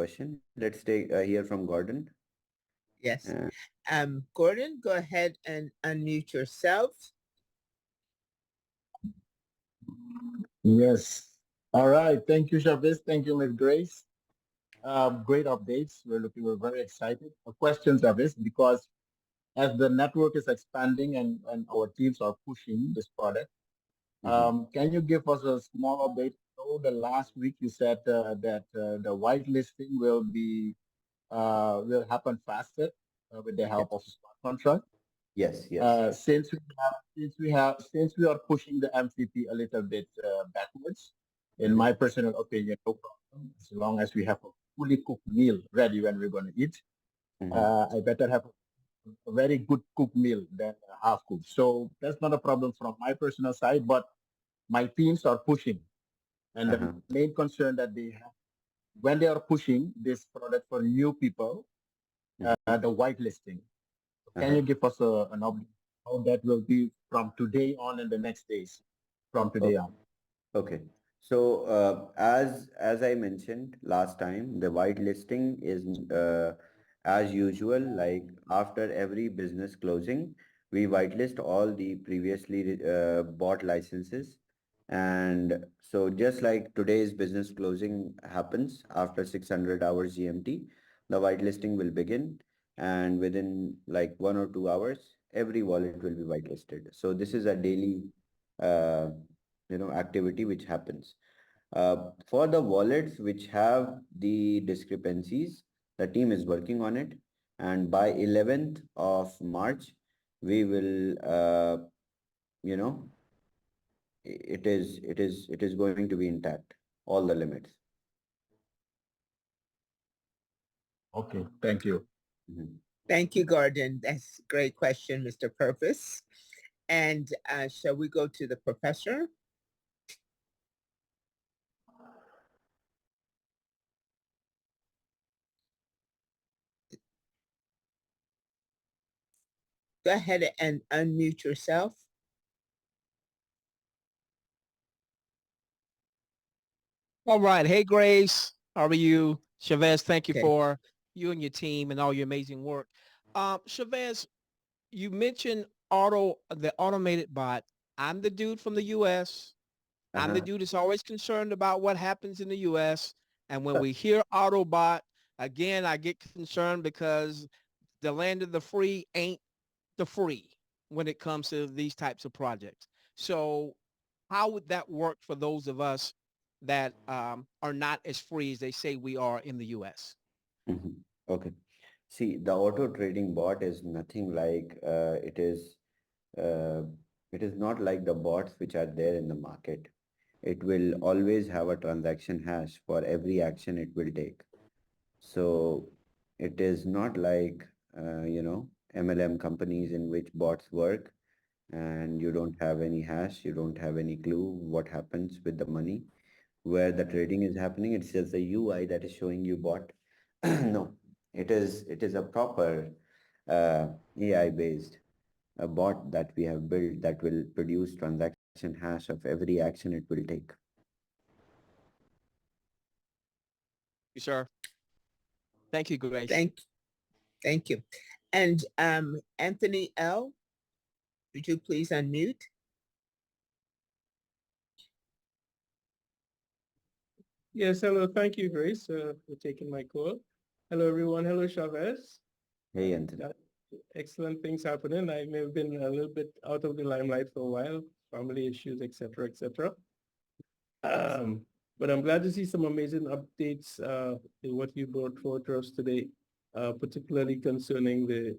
question. Let's take hear from Gordon. Yes. Uh, Gordon, go ahead and unmute yourself. Yes. All right. Thank you, Shávez. Thank you, Ms. Grace. Great updates. We're very excited. A question, Shávez, because as the network is expanding and our teams are pushing this product, can you give us a small update? So the last week you said that the whitelisting will happen faster with the yes, help of smart contract. yes, yes. Since we are pushing the MCP a little bit backwards, in Mhm, my personal opinion, no problem. As long as we have a fully cooked meal ready when we're going to eat, mhm, I better have a very good cooked meal than a half cooked. So that's not a problem from my personal side, but my teams are pushing. And the uh-huh, main concern that they have when they are pushing this product for new people, mhm, the whitelisting. Can uh-huh. you give us an update how that will be from today on and the next days from today on? Okay. So, as I mentioned last time, the whitelisting is as usual, like after every business closing, we whitelist all the previously bought licenses. And so just like today's business closing happens after 600 hours GMT, the whitelisting will begin. And within like 1 or 2 hours, every wallet will be whitelisted. So this is a daily uh, activity which happens. For the wallets which have the discrepancies, the team is working on it, and by 11th of March, we will, you know, it is going to be intact, all the limits. Okay, thank you. Mhm. Thank you, Gordon. That's a great question, Mr. Purpose. And shall we go to the professor? Go ahead and unmute yourself. All right. Hey, Grace. How are you? Shávez, thank you Okay. for you and your team and all your amazing work. Shávez, you mentioned the automated bot. I'm the dude from the U.S. I'm the Uh-huh. dude that's always concerned about what happens in the U.S. And when we hear Autobot, again, I get concerned because the land of the free ain't the free when it comes to these types of projects. So how would that work for those of us that are not as free as they say we are in the U.S.? Mhm. Okay. See, the auto trading bot is nothing like uh, it is not like the bots which are there in the market. It will always have a transaction hash for every action it will take. So it is not like MLM companies in which bots work and you don't have any hash, you don't have any clue what happens with the money, where the trading is happening. It's just the UI that is showing you bot. No, it is a proper AI based a bot that we have built that will produce transaction hash of every action it will take. You, sir. Thank you, Grace. Thank you. And Anthony L., would you please unmute? Yes, hello. Thank you, Grace, for taking my call. Hello, everyone. Hello, Shávez. Hey, Anthony. Excellent things happening. I may have been a little bit out of the limelight for a while, family issues, etc., etc. Um, but I'm glad to see some amazing updates in what you brought forward to us today, particularly concerning the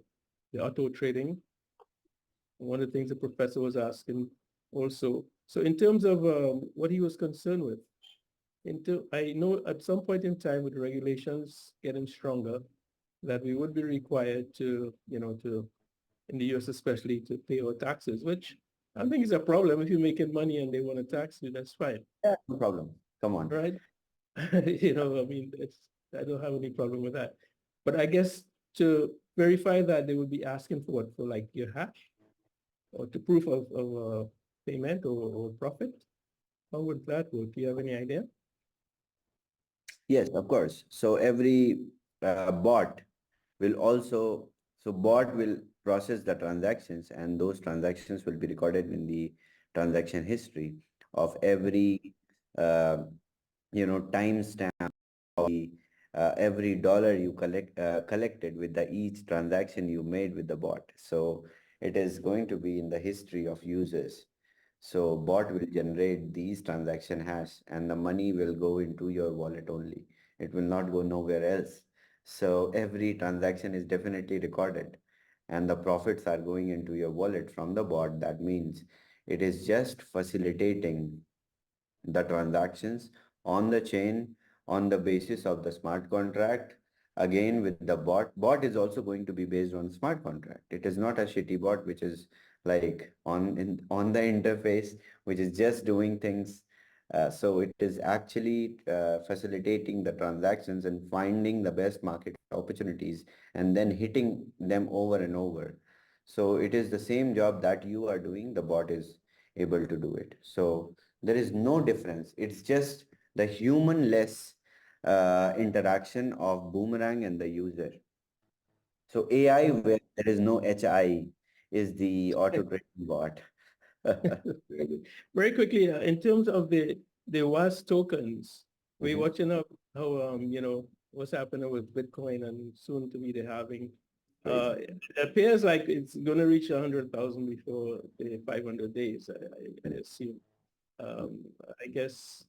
auto trading. One of the things the professor was asking also. So in terms of what he was concerned with, I know at some point in time with regulations getting stronger, that we would be required to, in the US especially, to pay our taxes, which I don't think is a problem. If you're making money and they want to tax you, that's fine, Yeah, no problem. Come on. right? I mean, I don't have any problem with that. But I guess to verify that, they would be asking for what? For like your hash or to proof of payment or profit? How would that work? Do you have any idea? Yes, of course. So every bot will also, so bot will process the transactions, and those transactions will be recorded in the transaction history of every, uh, timestamp, the, every dollar you collected with the each transaction you made with the bot. So it is going to be in the history of users. So bot will generate these transaction hash, and the money will go into your wallet only. It will not go nowhere else. So every transaction is definitely recorded, and the profits are going into your wallet from the bot. That means it is just facilitating the transactions on the chain on the basis of the smart contract. Again, with the bot is also going to be based on smart contract. It is not a shitty bot which is like on the interface, which is just doing things. So it is actually facilitating the transactions and finding the best market opportunities and then hitting them over and over. So it is the same job that you are doing, the bot is able to do it. So there is no difference. It's just the human-less interaction of Boomerang and the user. So AI, where there is no HI, is the auto trading bot. Very good. Very quickly, in terms of the WAAS tokens, we're Mhm. watching up how what's happening with Bitcoin and soon to be the halving. Crazy. It appears like it's going to reach 100,000 before the 500 days. I assume. Um, I guess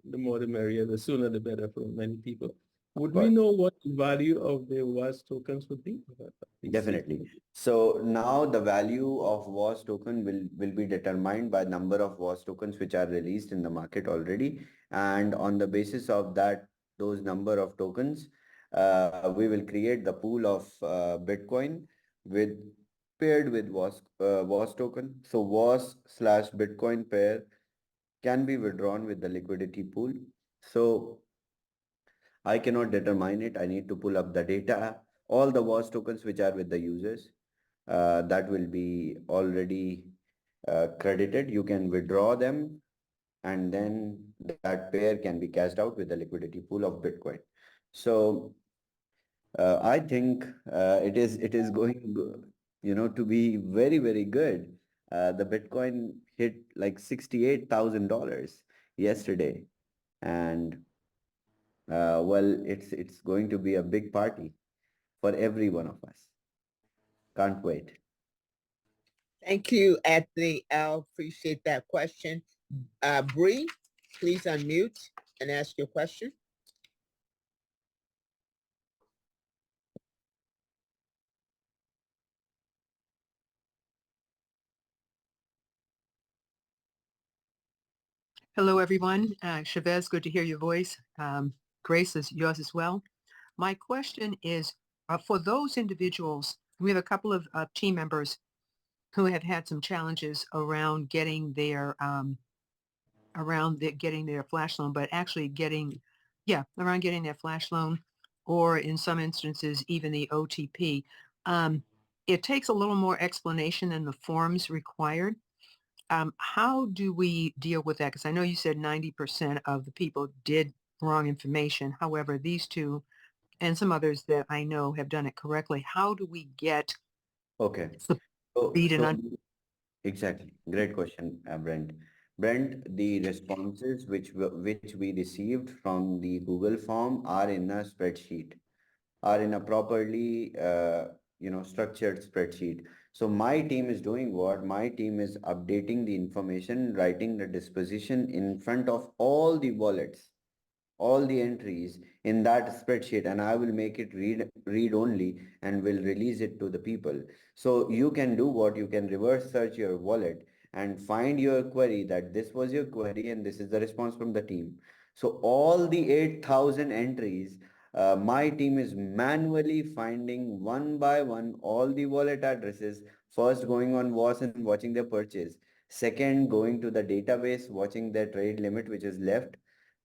the more the merrier, the sooner the better for many people. Of Would we course. know what the value of the WAAS tokens would be? Please see. Definitely. So now the value of WAS token will be determined by number of WAS tokens which are released in the market already. And on the basis of that, those number of tokens, we will create the pool of Bitcoin with paired with WAS token. So WAS slash Bitcoin pair can be withdrawn with the liquidity pool. So I cannot determine it. I need to pull up the data, all the WAS tokens which are with the users, that will be already credited. You can withdraw them, and then that pair can be cashed out with the liquidity pool of Bitcoin. So I think it is going to be very, very good. The Bitcoin hit like $68,000 yesterday, and well, it's going to be a big party for every one of us. Can't wait. Thank you, Anthony L. Appreciate that question. Bree, please unmute and ask your question. Hello, everyone. Shávez, good to hear your voice. Grace, is yours as well. My question is, for those individuals, we have a couple of team members who have had some challenges around getting their getting their flash loan, but actually around getting their flash loan, or in some instances even the OTP. It takes a little more explanation than the forms required. How do we deal with that? Because I know you said 90% of the people did wrong information. However, these two and some others that I know have done it correctly. How do we get Okay. So, speed and so exactly. Great question, Brent. Brent, the responses which we received from the Google form are in a spreadsheet, are in a properly structured spreadsheet. So my team is doing what? My team is updating the information, writing the disposition in front of all the wallets, all the entries in that spreadsheet, and I will make it read only and will release it to the people. So you can do what? You can reverse search your wallet and find your query, that this was your query and this is the response from the team. So all the 8,000 entries, my team is manually finding one by one all the wallet addresses, first going on WAS and watching their purchase, second going to the database watching their trade limit which is left,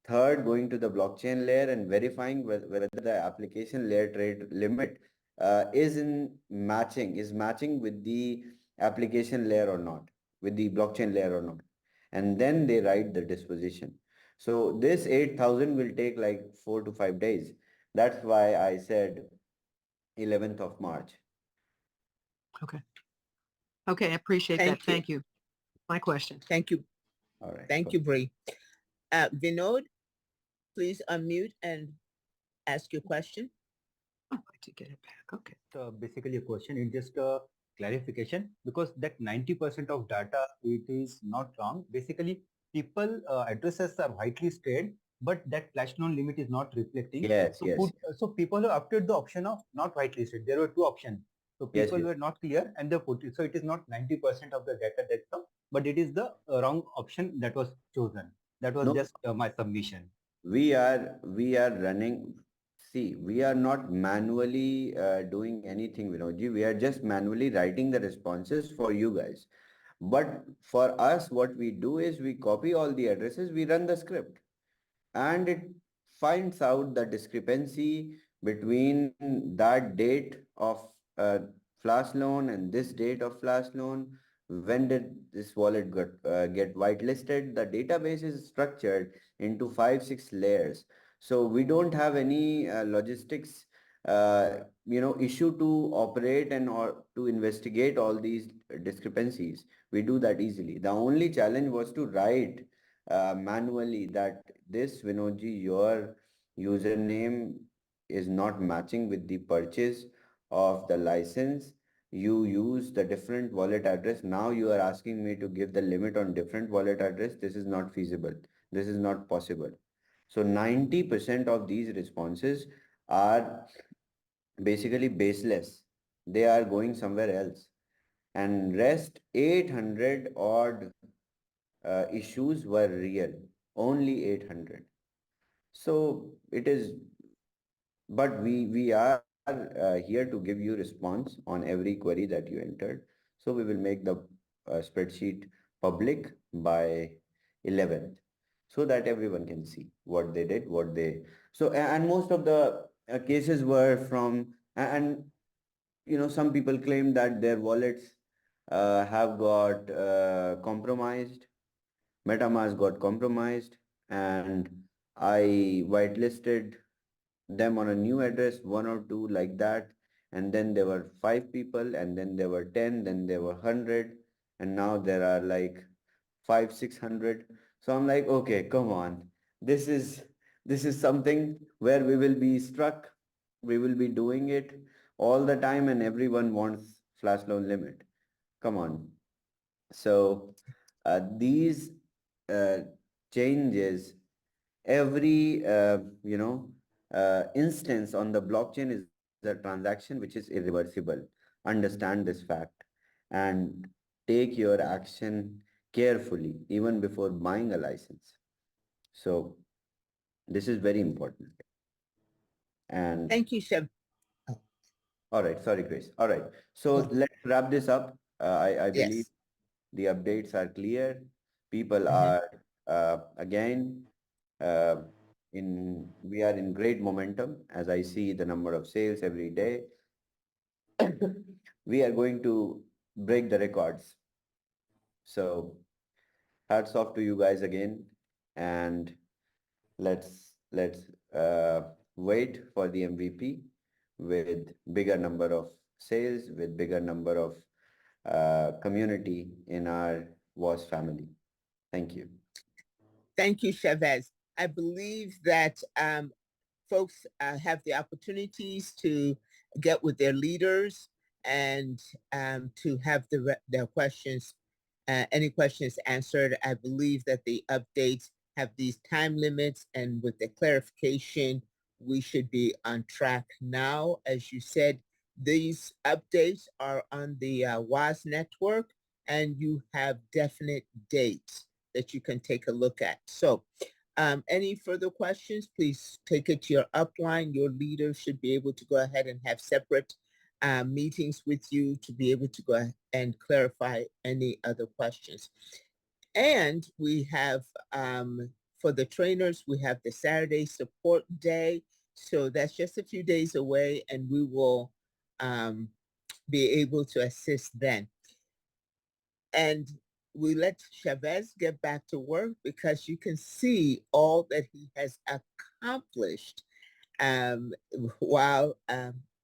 third, going to the blockchain layer and verifying whether the application layer trade limit is matching with the application layer or not, with the blockchain layer or not. And then they write the disposition. So this 8,000 will take like 4 to 5 days. That's why I said 11th of March. Okay. Okay, I appreciate that. Thank you. Thank you. My question. Thank you. All right. Thank you, Bree. Vinod, please unmute and ask your question. Oh, I did get it back. Okay. Basically a question in just a clarification, because that 90% of data, it is not wrong. Basically people addresses are widely listed, but that flash loan limit is not reflecting. Yes, So yes, so people have opted the option of not white listed. There were two options. So yes, people yes. were not clear and they put it. So it is not 90% of the data that's the, but it is the wrong option that was chosen. That was No, just my submission. we are running. See, we are not manually doing anything, Vinodji. We are just manually writing the responses for you guys. But for us, what we do is we copy all the addresses, we run the script, and it finds out the discrepancy between that date of uh, flash loan and this date of flash loan. When did this wallet get whitelisted? The database is structured into 5 6 layers, so we don't have any logistics issue to operate and or to investigate all these discrepancies. We do that easily. The only challenge was to write manually that this, Vinodji, your username is not matching with the purchase of the license. You use the different wallet address. Now you are asking me to give the limit on different wallet address. This is not feasible. This is not possible. So 90% of these responses are basically baseless. They are going somewhere else. And rest 800 odd issues were real. Only 800. So it is, but we are here to give you response on every query that you entered. So we will make the spreadsheet public by 11th, so that everyone can see what they did, what they. So and most of the cases were from, and some people claim that their wallets have got compromised. MetaMask got compromised, and I whitelisted them on a new address, one or two like that. And then there were 5 people, and then there were 10, then there were 100, and now there are like 600. So I'm like, okay, come on. This is something where we will be struck. We will be doing it all the time, and everyone wants flash loan limit. Come on. So these uh, changes, every instance on the blockchain is a transaction which is irreversible. Understand this fact and take your action carefully even before buying a license. So this is very important. And Thank you, Chef. all right, sorry, Grace. All right, so let's wrap this up. I believe Yes. the updates are clear. People Mhm. are again uh, we are in great momentum as I see the number of sales every day. We are going to break the records. So hats off to you guys again, and let's wait for the MVP with bigger number of sales, with bigger number of community in our WAAS family. Thank you. Thank you, Chavez. I believe that folks have the opportunities to get with their leaders and to have their questions, any questions answered. I believe that the updates have these time limits, and with the clarification, we should be on track now. As you said, these updates are on the WAAS network, and you have definite dates that you can take a look at. So any further questions, please take it to your upline. Your leader should be able to go ahead and have separate meetings with you to be able to go ahead and clarify any other questions. And we have, for the trainers, we have the Saturday support day. So that's just a few days away, and we will be able to assist then. And we let Shávez get back to work because you can see all that he has accomplished um, while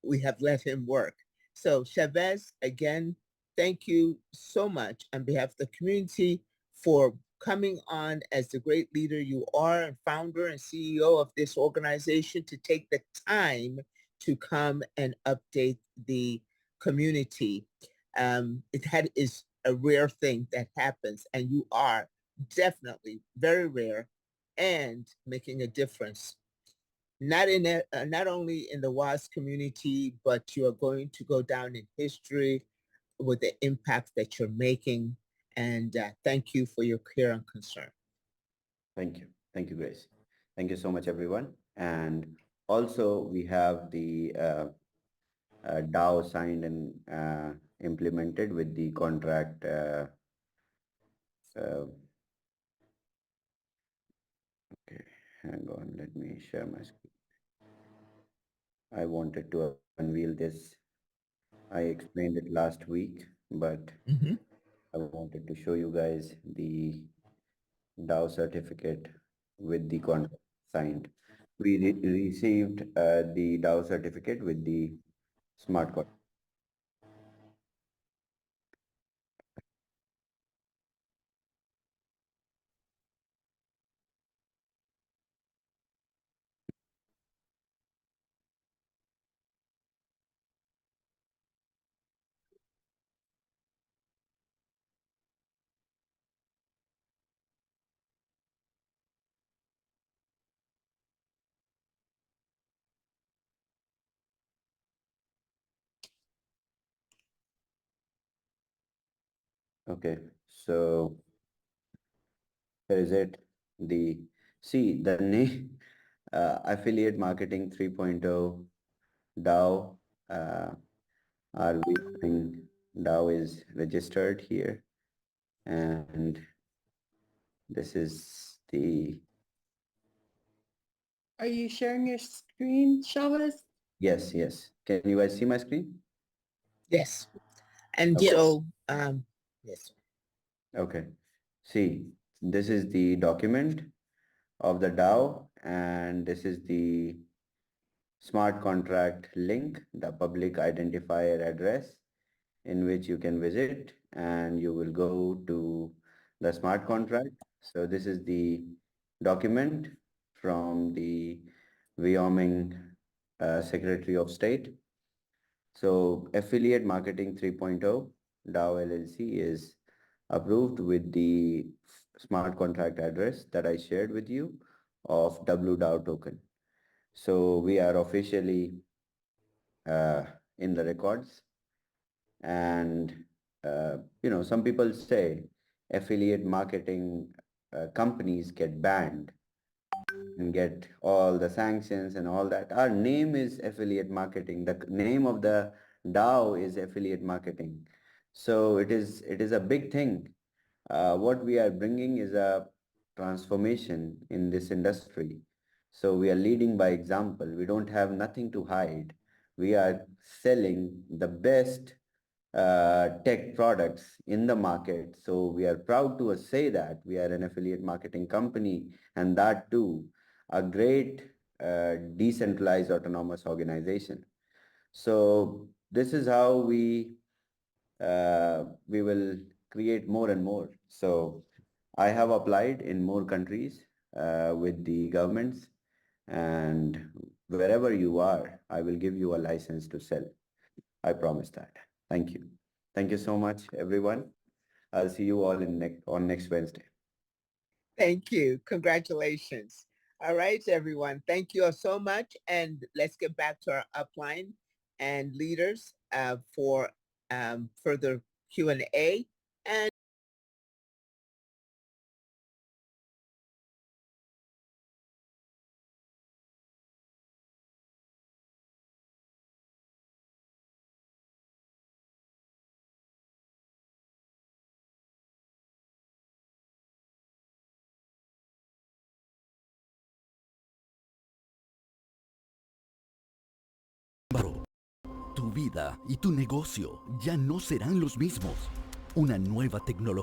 we have let him work. So Shávez, again, thank you so much on behalf of the community for coming on as the great leader you are and founder and CEO of this organization to take the time to come and update the community. That is a rare thing that happens, and you are definitely very rare and making a difference not only in the WAAS community, but you are going to go down in history with the impact that you're making. And thank you for your care and concern. Thank you. Thank you, Grace. Thank you so much, everyone. And also, we have the DAO signed and implemented with the contract. Okay, hang on. Let me share my screen. I wanted to unveil this. I explained it last week, but Mm-hmm. I wanted to show you guys the DAO certificate with the contract signed. We received the DAO certificate with the smart contract. Okay, so here is it. The the name affiliate marketing 3.0 DAO. Are we doing DAO is registered here, and this is the Are you sharing your screen, Shávez? yes. Can you guys see my screen? Yes. And Okay. so, yes. Okay. See, this is the document of the DAO, and this is the smart contract link, the public identifier address in which you can visit, and you will go to the smart contract. So this is the document from the Wyoming Secretary of State. So affiliate marketing 3.0 DAO LLC is approved with the smart contract address that I shared with you of WDAO token. So we are officially in the records, and some people say affiliate marketing companies get banned and get all the sanctions and all that. Our name is affiliate marketing. The name of the DAO is affiliate marketing. So it is a big thing. What we are bringing is a transformation in this industry. So we are leading by example. We don't have nothing to hide. We are selling the best tech products in the market. So we are proud to say that we are an affiliate marketing company, and that too, a great decentralized autonomous organization. So this is how we will create more and more. So I have applied in more countries with the governments, and wherever you are, I will give you a license to sell. I promise that. Thank you. Thank you so much, everyone. I'll see you all on next Wednesday. Thank you. Congratulations. All right, everyone. Thank you all so much. And let's get back to our upline and leaders for further Q&A. And Tu vida y tu negocio ya no serán los mismos. Una nueva tecnología